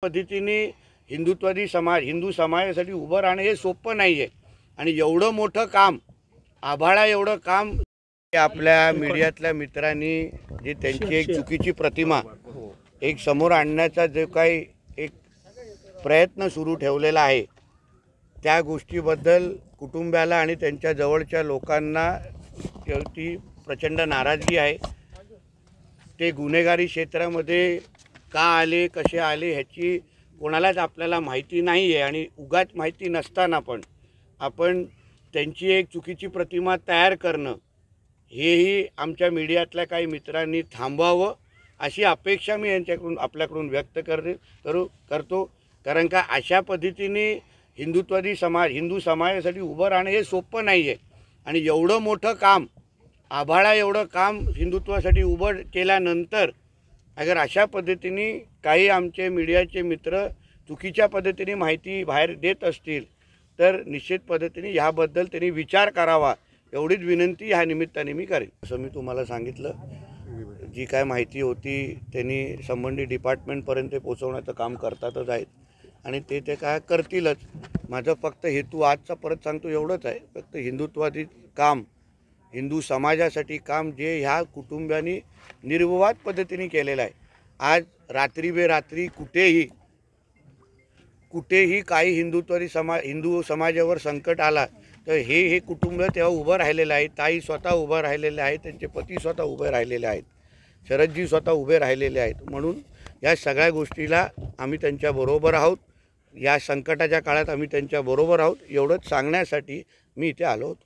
पद्धतीने हिंदू समाजासाठी उभं राहणं हे सोपं नाही आहे आणि एवढं मोठं काम आभाळा एवढं काम आपल्या मीडियातल्या मित्रांनी जे त्यांची एक चुकीची प्रतिमा एक समोर आणण्याचा जो काही एक प्रयत्न सुरू ठेवलेला आहे त्या गोष्टीबद्दल कुटुंबाला आणि त्यांच्या जवळच्या लोकांना ती प्रचंड नाराजगी आहे। ते गुन्हेगारी क्षेत्रामध्ये का आले कसे आले ह्याची कोणालाच आपल्याला माहिती नाही आहे आणि उगाच माहिती नसताना पण आपण त्यांची एक चुकीची प्रतिमा तयार करणं हेही आमच्या मीडियातल्या काही मित्रांनी थांबवावं अशी अपेक्षा मी यांच्याकडून आपल्याकडून व्यक्त करतो। कारण का अशा पद्धतीने हिंदू समाजासाठी उभं राहणं हे सोपं नाही आहे आणि एवढं मोठं काम आभाळा एवढं काम हिंदुत्वासाठी उभं केल्यानंतर अगर अशा पद्धतीने काही आमचे मीडियाचे मित्र चुकीच्या पद्धतीने माहिती बाहेर देत असतील तर निश्चित पद्धतीने ह्याबद्दल त्यांनी विचार करावा एवढीच विनंती ह्या निमित्ताने मी करेन। असं मी तुम्हाला सांगितलं जी काय माहिती होती त्यांनी संबंधित डिपार्टमेंटपर्यंत पोहोचवण्याचं काम करतातच आहेत आणि ते काय करतीलच। माझं फक्त हेतू आजचा परत सांगतो एवढंच आहे, फक्त हिंदुत्वादी काम हिंदू समाजासाठी काम जे ह्या कुटुंबांनी निर्विवाद पद्धतीने केलेलं आहे। आज रात्री बेरात्री कुठेही काही हिंदू समाजावर संकट आला तर हे कुटुंब तेव्हा उभं राहिलेलं आहे। ताई स्वतः उभं राहिलेले आहेत, त्यांचे पती स्वतः उभे राहिलेले आहेत, शरदजी स्वतः उभे राहिलेले आहेत। म्हणून या सगळ्या गोष्टीला आम्ही त्यांच्याबरोबर आहोत, या संकटाच्या काळात आम्ही त्यांच्याबरोबर आहोत एवढंच सांगण्यासाठी मी इथे आलो होतो।